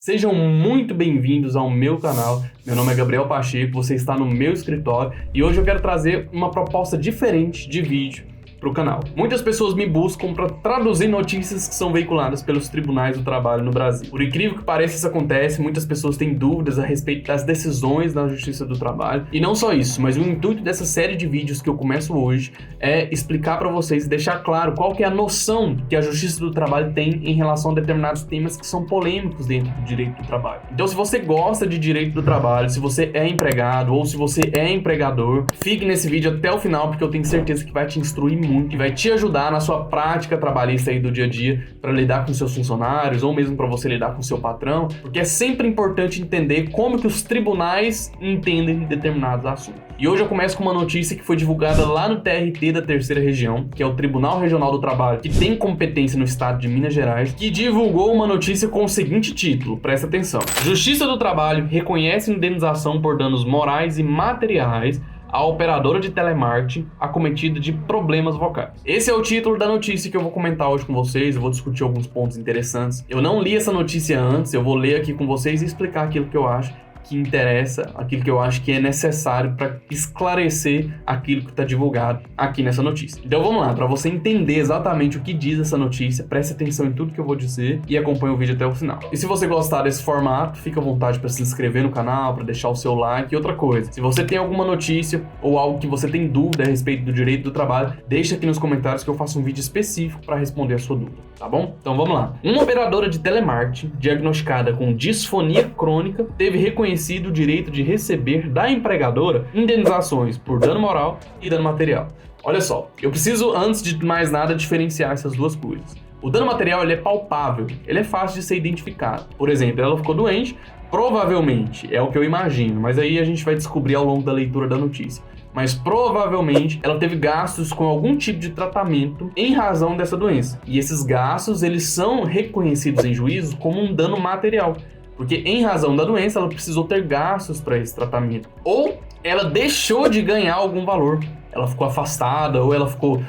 Sejam muito bem-vindos ao meu canal. Meu nome é Gabriel Pacheco, você está no meu escritório e hoje eu quero trazer uma proposta diferente de vídeo para o canal. Muitas pessoas me buscam para traduzir notícias que são veiculadas pelos tribunais do trabalho no Brasil. Por incrível que pareça, isso acontece, muitas pessoas têm dúvidas a respeito das decisões da Justiça do Trabalho. E não só isso, mas o intuito dessa série de vídeos que eu começo hoje é explicar para vocês e deixar claro qual que é a noção que a Justiça do Trabalho tem em relação a determinados temas que são polêmicos dentro do direito do trabalho. Então, se você gosta de direito do trabalho, se você é empregado ou se você é empregador, fique nesse vídeo até o final, porque eu tenho certeza que vai te instruir muito, que vai te ajudar na sua prática trabalhista aí do dia a dia para lidar com seus funcionários ou mesmo para você lidar com seu patrão, porque é sempre importante entender como que os tribunais entendem determinados assuntos. E hoje eu começo com uma notícia que foi divulgada lá no TRT da Terceira Região, que é o Tribunal Regional do Trabalho, que tem competência no estado de Minas Gerais, que divulgou uma notícia com o seguinte título, presta atenção: Justiça do Trabalho reconhece indenização por danos morais e materiais a operadora de telemarketing acometida de problemas vocais. Esse é o título da notícia que eu vou comentar hoje com vocês, eu vou discutir alguns pontos interessantes. Eu não li essa notícia antes, eu vou ler aqui com vocês e explicar aquilo que eu acho que interessa, aquilo que eu acho que é necessário para esclarecer aquilo que está divulgado aqui nessa notícia. Então vamos lá, para você entender exatamente o que diz essa notícia, preste atenção em tudo que eu vou dizer e acompanhe o vídeo até o final. E se você gostar desse formato, fica à vontade para se inscrever no canal, para deixar o seu like. E outra coisa, se você tem alguma notícia ou algo que você tem dúvida a respeito do direito do trabalho, deixa aqui nos comentários que eu faço um vídeo específico para responder a sua dúvida, tá bom? Então vamos lá. Uma operadora de telemarketing diagnosticada com disfonia crônica teve reconhecido o direito de receber da empregadora indenizações por dano moral e dano material. Olha só, eu preciso, antes de mais nada, diferenciar essas duas coisas. O dano material ele é palpável, ele é fácil de ser identificado. Por exemplo, ela ficou doente, provavelmente, é o que eu imagino, mas aí a gente vai descobrir ao longo da leitura da notícia. Mas provavelmente ela teve gastos com algum tipo de tratamento em razão dessa doença. E esses gastos, eles são reconhecidos em juízo como um dano material. Porque em razão da doença, ela precisou ter gastos para esse tratamento. Ou ela deixou de ganhar algum valor. Ela ficou afastada ou ela ficou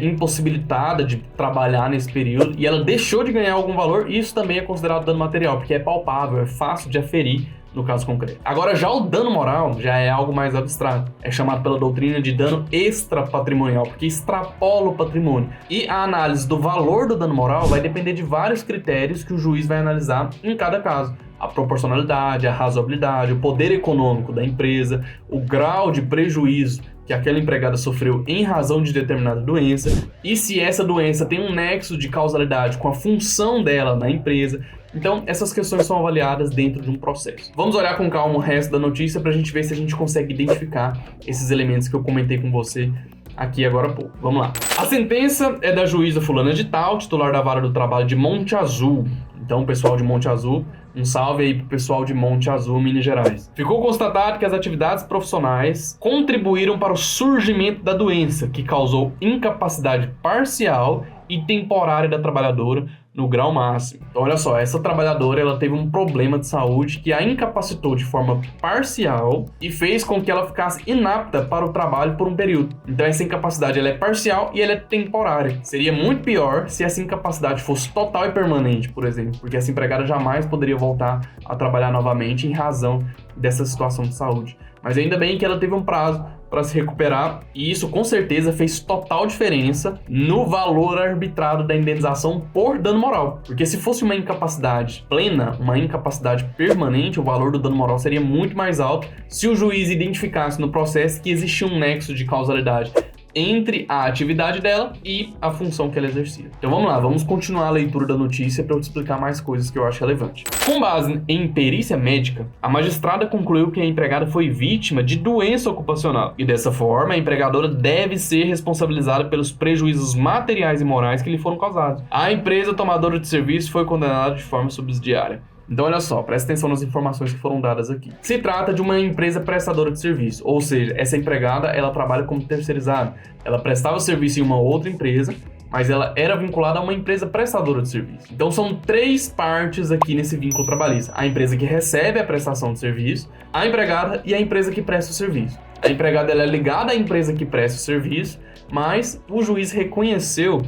impossibilitada de trabalhar nesse período e ela deixou de ganhar algum valor. E isso também é considerado dano material, porque é palpável, é fácil de aferir no caso concreto. Agora, já o dano moral já é algo mais abstrato. É chamado pela doutrina de dano extrapatrimonial, porque extrapola o patrimônio. E a análise do valor do dano moral vai depender de vários critérios que o juiz vai analisar em cada caso. A proporcionalidade, a razoabilidade, o poder econômico da empresa, o grau de prejuízo que aquela empregada sofreu em razão de determinada doença e se essa doença tem um nexo de causalidade com a função dela na empresa. Então, essas questões são avaliadas dentro de um processo. Vamos olhar com calma o resto da notícia para a gente ver se a gente consegue identificar esses elementos que eu comentei com você aqui agora há pouco. Vamos lá. A sentença é da juíza fulana de tal, titular da Vara do Trabalho de Monte Azul. Então, pessoal de Monte Azul, um salve aí pro pessoal de Monte Azul, Minas Gerais. Ficou constatado que as atividades profissionais contribuíram para o surgimento da doença, que causou incapacidade parcial e temporária da trabalhadora no grau máximo. Então, olha só, essa trabalhadora ela teve um problema de saúde que a incapacitou de forma parcial e fez com que ela ficasse inapta para o trabalho por um período. Então, essa incapacidade ela é parcial e ela é temporária. Seria muito pior se essa incapacidade fosse total e permanente, por exemplo, porque essa empregada jamais poderia voltar a trabalhar novamente em razão dessa situação de saúde. Mas ainda bem que ela teve um prazo para se recuperar e isso com certeza fez total diferença no valor arbitrado da indenização por dano moral. Porque se fosse uma incapacidade plena, uma incapacidade permanente, o valor do dano moral seria muito mais alto se o juiz identificasse no processo que existia um nexo de causalidade entre a atividade dela e a função que ela exercia. Então vamos lá, vamos continuar a leitura da notícia para eu te explicar mais coisas que eu acho relevante. Com base em perícia médica, a magistrada concluiu que a empregada foi vítima de doença ocupacional e dessa forma a empregadora deve ser responsabilizada pelos prejuízos materiais e morais que lhe foram causados. A empresa tomadora de serviço foi condenada de forma subsidiária. Então olha só, presta atenção nas informações que foram dadas aqui. Se trata de uma empresa prestadora de serviço, ou seja, essa empregada ela trabalha como terceirizada. Ela prestava serviço em uma outra empresa, mas ela era vinculada a uma empresa prestadora de serviço. Então são três partes aqui nesse vínculo trabalhista. A empresa que recebe a prestação de serviço, a empregada e a empresa que presta o serviço. A empregada ela é ligada à empresa que presta o serviço, mas o juiz reconheceu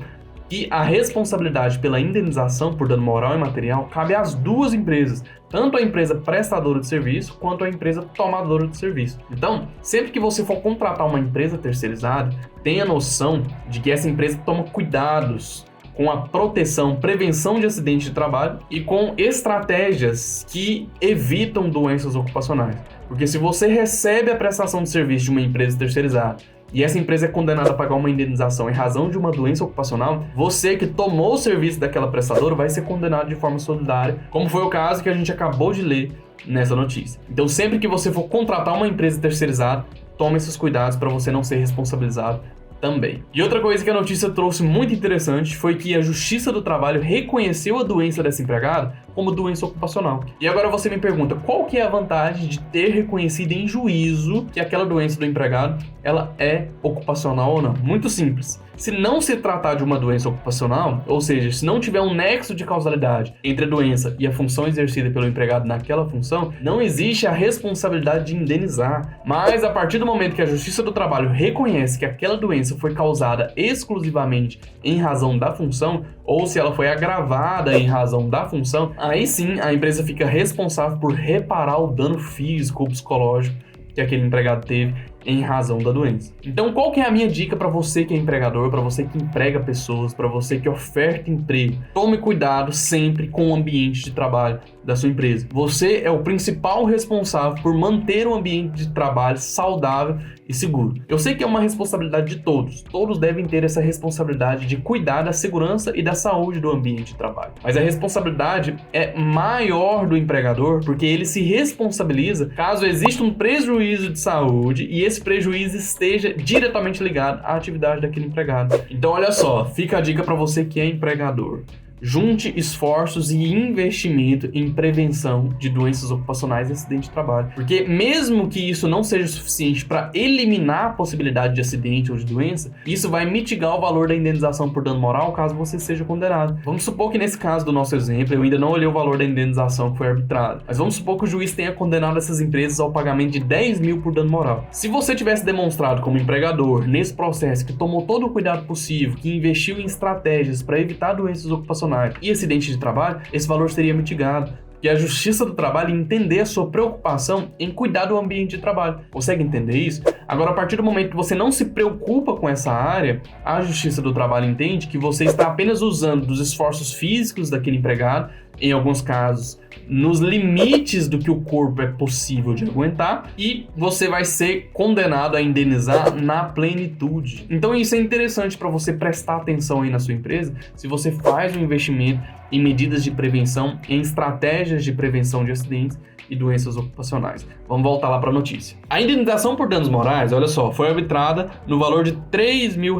que a responsabilidade pela indenização por dano moral e material cabe às duas empresas, tanto a empresa prestadora de serviço quanto a empresa tomadora de serviço. Então, sempre que você for contratar uma empresa terceirizada, tenha noção de que essa empresa toma cuidados com a proteção, prevenção de acidentes de trabalho e com estratégias que evitam doenças ocupacionais. Porque se você recebe a prestação de serviço de uma empresa terceirizada e essa empresa é condenada a pagar uma indenização em razão de uma doença ocupacional, você que tomou o serviço daquela prestadora vai ser condenado de forma solidária, como foi o caso que a gente acabou de ler nessa notícia. Então, sempre que você for contratar uma empresa terceirizada, tome esses cuidados para você não ser responsabilizado também. E outra coisa que a notícia trouxe muito interessante foi que a Justiça do Trabalho reconheceu a doença dessa empregada como doença ocupacional. E agora você me pergunta, qual que é a vantagem de ter reconhecido em juízo que aquela doença do empregado, ela é ocupacional ou não? Muito simples. Se não se tratar de uma doença ocupacional, ou seja, se não tiver um nexo de causalidade entre a doença e a função exercida pelo empregado naquela função, não existe a responsabilidade de indenizar. Mas a partir do momento que a Justiça do Trabalho reconhece que aquela doença foi causada exclusivamente em razão da função, ou se ela foi agravada em razão da função, aí sim a empresa fica responsável por reparar o dano físico ou psicológico que aquele empregado teve em razão da doença. Então, qual que é a minha dica para você que é empregador, para você que emprega pessoas, para você que oferta emprego? Tome cuidado sempre com o ambiente de trabalho da sua empresa. Você é o principal responsável por manter um ambiente de trabalho saudável e seguro. Eu sei que é uma responsabilidade de todos. Todos devem ter essa responsabilidade de cuidar da segurança e da saúde do ambiente de trabalho. Mas a responsabilidade é maior do empregador, porque ele se responsabiliza caso exista um prejuízo de saúde e esse prejuízo esteja diretamente ligado à atividade daquele empregado. Então, olha só, fica a dica para você que é empregador. Junte esforços e investimento em prevenção de doenças ocupacionais e acidente de trabalho. Porque mesmo que isso não seja suficiente para eliminar a possibilidade de acidente ou de doença, isso vai mitigar o valor da indenização por dano moral caso você seja condenado. Vamos supor que nesse caso do nosso exemplo, eu ainda não olhei o valor da indenização que foi arbitrada, mas vamos supor que o juiz tenha condenado essas empresas ao pagamento de 10 mil por dano moral. Se você tivesse demonstrado como empregador, nesse processo, que tomou todo o cuidado possível, que investiu em estratégias para evitar doenças ocupacionais e acidentes de trabalho, esse valor seria mitigado. E a Justiça do Trabalho entender a sua preocupação em cuidar do ambiente de trabalho. Consegue entender isso? Agora, a partir do momento que você não se preocupa com essa área, a Justiça do Trabalho entende que você está apenas usando dos esforços físicos daquele empregado, em alguns casos, nos limites do que o corpo é possível de aguentar, e você vai ser condenado a indenizar na plenitude. Então isso é interessante para você prestar atenção aí na sua empresa, se você faz um investimento em medidas de prevenção, em estratégias de prevenção de acidentes e doenças ocupacionais. Vamos voltar lá para a notícia. A indenização por danos morais, olha só, foi arbitrada no valor de R$3 mil.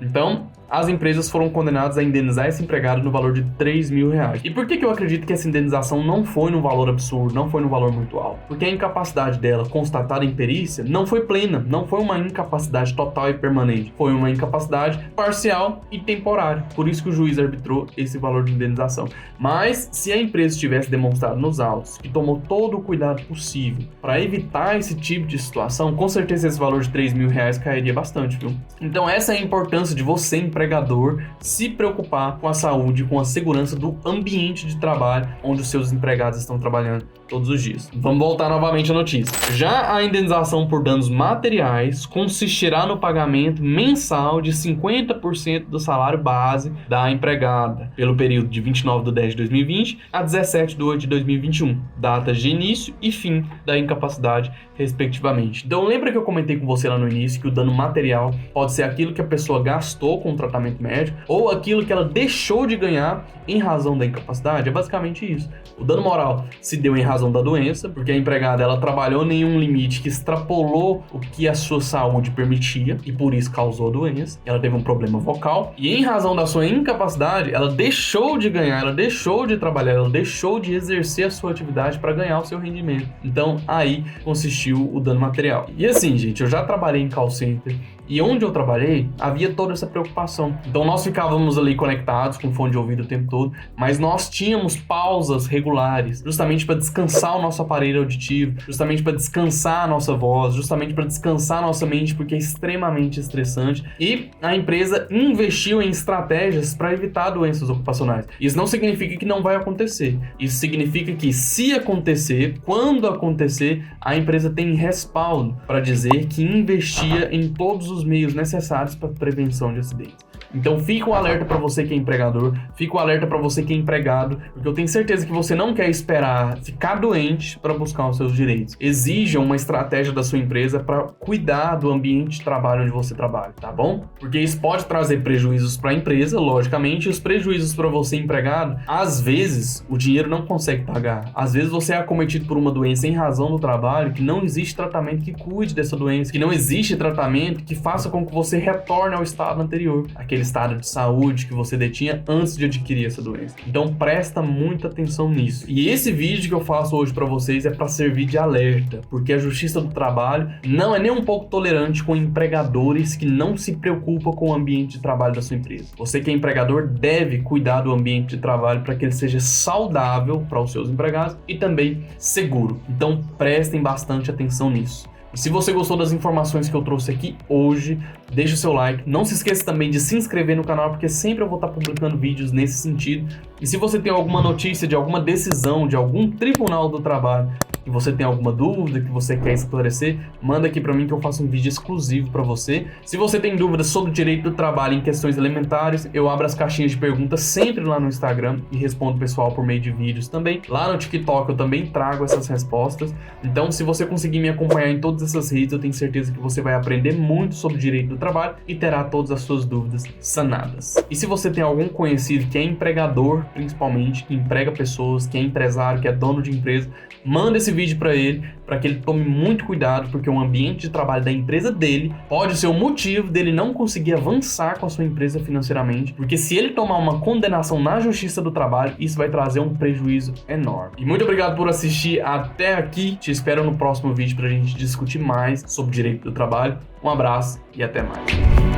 Então, as empresas foram condenadas a indenizar esse empregado no valor de R$3 mil. E por que eu acredito que essa indenização não foi num valor absurdo, não foi num valor muito alto? Porque a incapacidade dela, constatada em perícia, não foi plena, não foi uma incapacidade total e permanente, foi uma incapacidade parcial e temporária. Por isso que o juiz arbitrou esse valor de indenização. Mas, se a empresa tivesse demonstrado nos autos que tomou todo o cuidado possível para evitar esse tipo de situação, com certeza esse valor de R$3 mil cairia bastante, viu? Então essa é a importância de você, empregador, se preocupar com a saúde, com a segurança do ambiente de trabalho onde os seus empregados estão trabalhando todos os dias. Vamos voltar novamente à notícia. Já a indenização por danos materiais consistirá no pagamento mensal de 50% do salário base da empregada, pelo período de 29/10/2020 a 17/8/2021, datas de início e fim da incapacidade, respectivamente. Então lembra que eu comentei com você lá no início que o dano material pode ser aquilo que a pessoa gastou com o tratamento médico ou aquilo que ela deixou de ganhar em razão da incapacidade? É basicamente isso. O dano moral se deu em razão da doença, porque a empregada ela trabalhou em um limite que extrapolou o que a sua saúde permitia e por isso causou a doença. Ela teve um problema vocal e em razão da sua incapacidade, ela deixou de ganhar, ela deixou de trabalhar, ela deixou de exercer a sua atividade para ganhar o seu rendimento. Então aí consistiu o dano material. E assim, gente, eu já trabalhei em call center, E onde eu trabalhei, havia toda essa preocupação. Então nós ficávamos ali conectados com fone de ouvido o tempo todo, mas nós tínhamos pausas regulares, justamente para descansar o nosso aparelho auditivo, justamente para descansar a nossa voz, justamente para descansar a nossa mente, porque é extremamente estressante. E a empresa investiu em estratégias para evitar doenças ocupacionais. Isso não significa que não vai acontecer. Isso significa que, se acontecer, quando acontecer, a empresa tem respaldo para dizer que investia em todos os meios necessários para prevenção de acidentes. Então fica o alerta para você que é empregador, fica o alerta para você que é empregado, porque eu tenho certeza que você não quer esperar ficar doente para buscar os seus direitos. Exija uma estratégia da sua empresa para cuidar do ambiente de trabalho onde você trabalha, tá bom? Porque isso pode trazer prejuízos para a empresa, logicamente, e os prejuízos para você empregado, às vezes o dinheiro não consegue pagar. Às vezes você é acometido por uma doença em razão do trabalho, que não existe tratamento que cuide dessa doença, que não existe tratamento que faça com que você retorne ao estado anterior, aquele estado de saúde que você detinha antes de adquirir essa doença. Então presta muita atenção nisso. E esse vídeo que eu faço hoje para vocês é para servir de alerta, porque a Justiça do Trabalho não é nem um pouco tolerante com empregadores que não se preocupam com o ambiente de trabalho da sua empresa. Você que é empregador deve cuidar do ambiente de trabalho para que ele seja saudável para os seus empregados e também seguro. Então prestem bastante atenção nisso. E se você gostou das informações que eu trouxe aqui hoje, deixa o seu like. Não se esqueça também de se inscrever no canal, porque sempre eu vou estar publicando vídeos nesse sentido. E se você tem alguma notícia de alguma decisão de algum tribunal do trabalho, que você tem alguma dúvida, que você quer esclarecer, manda aqui para mim que eu faço um vídeo exclusivo para você. Se você tem dúvidas sobre o direito do trabalho em questões elementares, eu abro as caixinhas de perguntas sempre lá no Instagram e respondo o pessoal por meio de vídeos também. Lá no TikTok eu também trago essas respostas. Então, se você conseguir me acompanhar em todas essas redes, eu tenho certeza que você vai aprender muito sobre o direito do trabalho e terá todas as suas dúvidas sanadas. E se você tem algum conhecido que é empregador, principalmente, que emprega pessoas, que é empresário, que é dono de empresa, manda esse vídeo para ele, para que ele tome muito cuidado, porque o ambiente de trabalho da empresa dele pode ser o motivo dele não conseguir avançar com a sua empresa financeiramente, porque se ele tomar uma condenação na Justiça do Trabalho, isso vai trazer um prejuízo enorme. E muito obrigado por assistir até aqui, te espero no próximo vídeo para a gente discutir mais sobre direito do trabalho. Um abraço e até mais.